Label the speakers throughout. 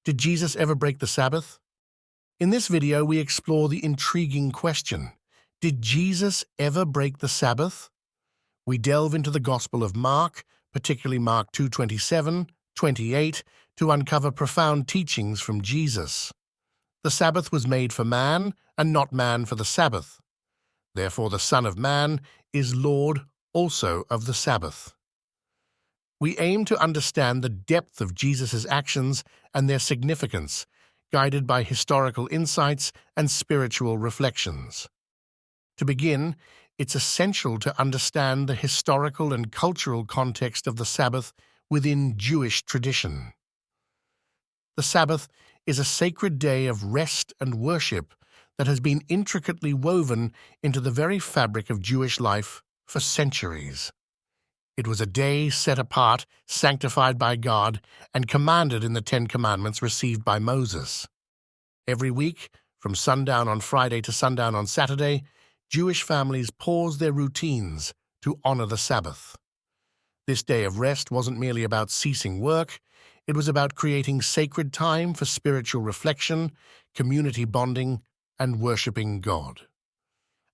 Speaker 1: Did Jesus ever break the Sabbath? In this video, we explore the intriguing question, did Jesus ever break the Sabbath? We delve into the Gospel of Mark, particularly Mark 2:27, 28, to uncover profound teachings from Jesus. The Sabbath was made for man, and not man for the Sabbath. Therefore, the Son of Man is Lord also of the Sabbath. We aim to understand the depth of Jesus' actions and their significance, guided by historical insights and spiritual reflections. To begin, it's essential to understand the historical and cultural context of the Sabbath within Jewish tradition. The Sabbath is a sacred day of rest and worship that has been intricately woven into the very fabric of Jewish life for centuries. It was a day set apart, sanctified by God, and commanded in the Ten Commandments received by Moses. Every week, from sundown on Friday to sundown on Saturday, Jewish families paused their routines to honor the Sabbath. This day of rest wasn't merely about ceasing work, it was about creating sacred time for spiritual reflection, community bonding, and worshiping God.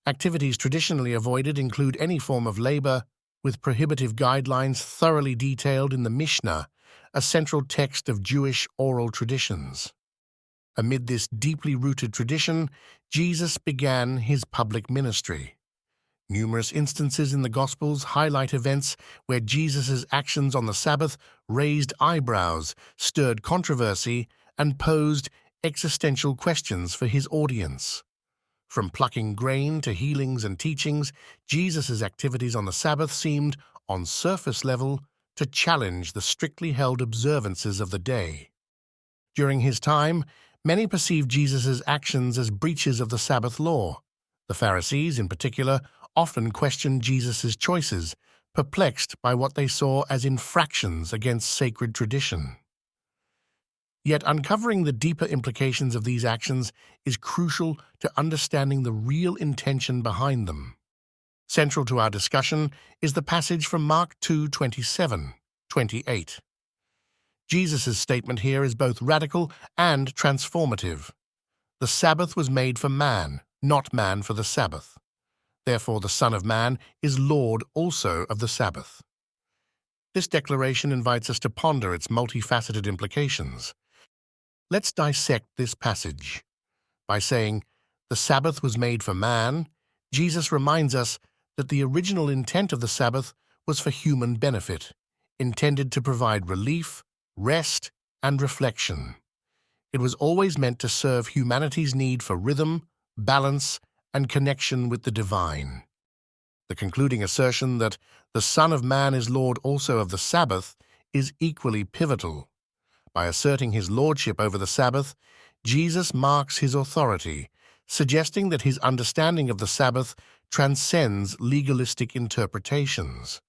Speaker 1: Activities traditionally avoided include any form of labor, with prohibitive guidelines thoroughly detailed in the Mishnah, a central text of Jewish oral traditions. Amid this deeply rooted tradition, Jesus began his public ministry. Numerous instances in the Gospels highlight events where Jesus' actions on the Sabbath raised eyebrows, stirred controversy, and posed existential questions for his audience. From plucking grain to healings and teachings, Jesus' activities on the Sabbath seemed, on surface level, to challenge the strictly held observances of the day. During his time, many perceived Jesus' actions as breaches of the Sabbath law. The Pharisees, in particular, often questioned Jesus' choices, perplexed by what they saw as infractions against sacred tradition. Yet uncovering the deeper implications of these actions is crucial to understanding the real intention behind them. Central to our discussion is the passage from Mark 2:27, 28. Jesus' statement here is both radical and transformative. The Sabbath was made for man, not man for the Sabbath. Therefore, the Son of Man is Lord also of the Sabbath. This declaration invites us to ponder its multifaceted implications. Let's dissect this passage. By saying, the Sabbath was made for man, Jesus reminds us that the original intent of the Sabbath was for human benefit, intended to provide relief, rest, and reflection. It was always meant to serve humanity's need for rhythm, balance, and connection with the divine. The concluding assertion that the Son of Man is Lord also of the Sabbath is equally pivotal. By asserting his lordship over the Sabbath, Jesus marks his authority, suggesting that his understanding of the Sabbath transcends legalistic interpretations.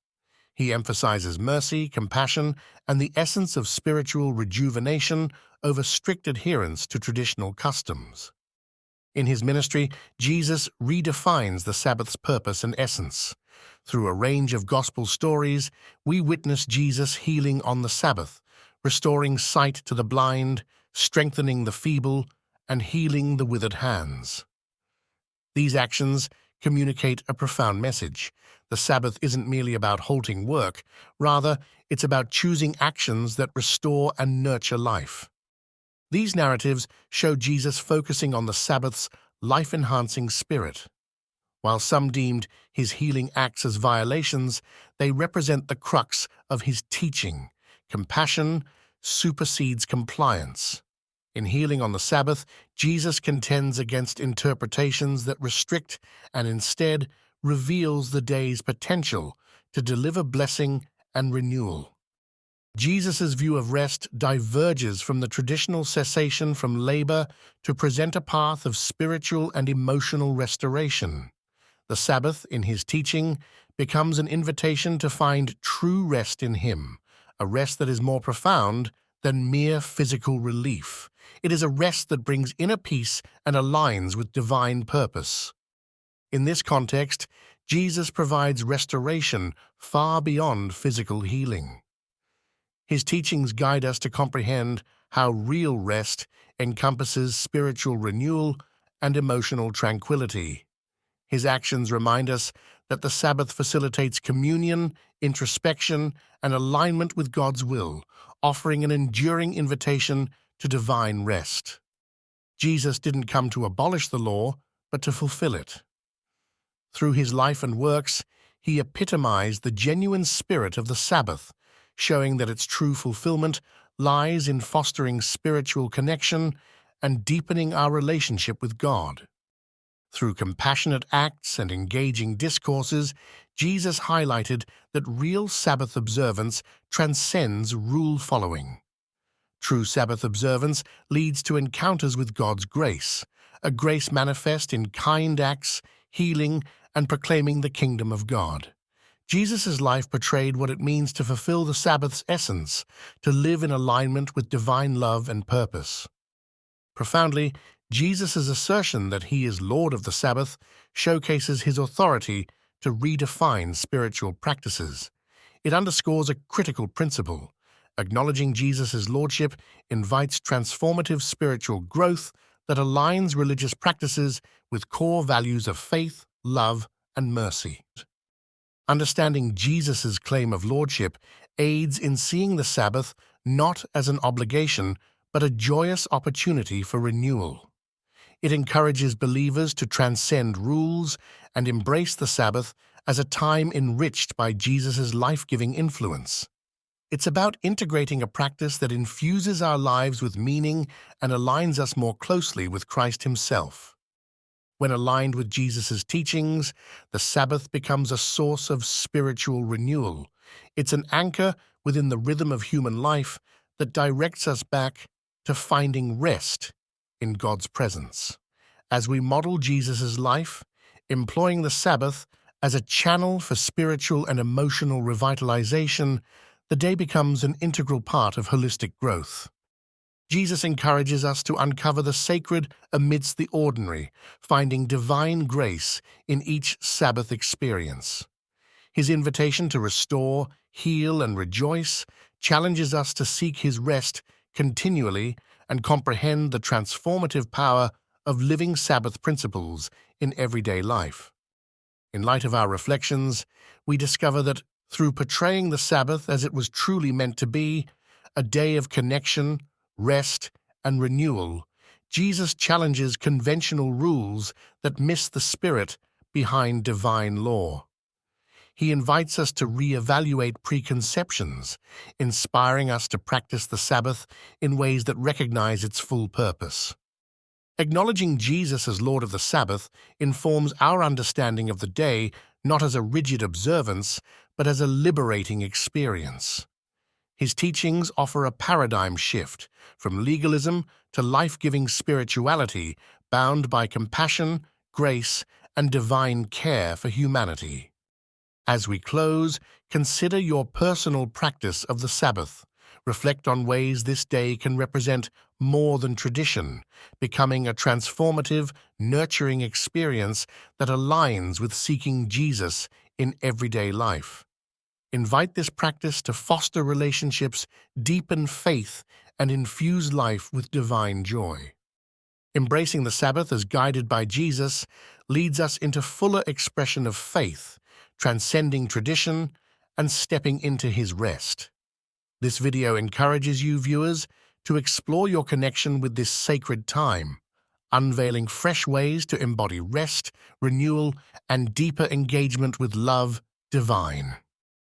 Speaker 1: He emphasizes mercy, compassion, and the essence of spiritual rejuvenation over strict adherence to traditional customs. In his ministry, Jesus redefines the Sabbath's purpose and essence. Through a range of gospel stories, we witness Jesus healing on the Sabbath, restoring sight to the blind, strengthening the feeble, and healing the withered hands. These actions communicate a profound message. The Sabbath isn't merely about halting work, rather, it's about choosing actions that restore and nurture life. These narratives show Jesus focusing on the Sabbath's life-enhancing spirit. While some deemed his healing acts as violations, they represent the crux of his teaching. Compassion supersedes compliance. In healing on the Sabbath, Jesus contends against interpretations that restrict and instead reveals the day's potential to deliver blessing and renewal. Jesus' view of rest diverges from the traditional cessation from labor to present a path of spiritual and emotional restoration. The Sabbath, in his teaching, becomes an invitation to find true rest in him, a rest that is more profound than mere physical relief. It is a rest that brings inner peace and aligns with divine purpose. In this context, Jesus provides restoration far beyond physical healing. His teachings guide us to comprehend how real rest encompasses spiritual renewal and emotional tranquility. His actions remind us that the Sabbath facilitates communion, introspection, and alignment with God's will, offering an enduring invitation to divine rest. Jesus didn't come to abolish the law, but to fulfill it. Through his life and works, he epitomized the genuine spirit of the Sabbath, showing that its true fulfillment lies in fostering spiritual connection and deepening our relationship with God. Through compassionate acts and engaging discourses, Jesus highlighted that real Sabbath observance transcends rule following. True Sabbath observance leads to encounters with God's grace, a grace manifest in kind acts, healing, and proclaiming the kingdom of God. Jesus' life portrayed what it means to fulfill the Sabbath's essence, to live in alignment with divine love and purpose. Profoundly, Jesus' assertion that he is Lord of the Sabbath showcases his authority to redefine spiritual practices. It underscores a critical principle. Acknowledging Jesus' lordship invites transformative spiritual growth that aligns religious practices with core values of faith, love, and mercy. Understanding Jesus' claim of lordship aids in seeing the Sabbath not as an obligation, but a joyous opportunity for renewal. It encourages believers to transcend rules and embrace the Sabbath as a time enriched by Jesus' life-giving influence. It's about integrating a practice that infuses our lives with meaning and aligns us more closely with Christ himself. When aligned with Jesus' teachings, the Sabbath becomes a source of spiritual renewal. It's an anchor within the rhythm of human life that directs us back to finding rest in God's presence. As we model Jesus' life, employing the Sabbath as a channel for spiritual and emotional revitalization, the day becomes an integral part of holistic growth. Jesus encourages us to uncover the sacred amidst the ordinary, finding divine grace in each Sabbath experience. His invitation to restore, heal, and rejoice challenges us to seek his rest continually and comprehend the transformative power of living Sabbath principles in everyday life. In light of our reflections, we discover that through portraying the Sabbath as it was truly meant to be, a day of connection, rest, and renewal, Jesus challenges conventional rules that miss the spirit behind divine law. He invites us to reevaluate preconceptions, inspiring us to practice the Sabbath in ways that recognize its full purpose. Acknowledging Jesus as Lord of the Sabbath informs our understanding of the day not as a rigid observance, but as a liberating experience. His teachings offer a paradigm shift from legalism to life-giving spirituality bound by compassion, grace, and divine care for humanity. As we close, consider your personal practice of the Sabbath. Reflect on ways this day can represent more than tradition, becoming a transformative, nurturing experience that aligns with seeking Jesus in everyday life. Invite this practice to foster relationships, deepen faith, and infuse life with divine joy. Embracing the Sabbath as guided by Jesus leads us into fuller expression of faith, transcending tradition, and stepping into his rest. This video encourages you, viewers, to explore your connection with this sacred time, unveiling fresh ways to embody rest, renewal, and deeper engagement with love divine.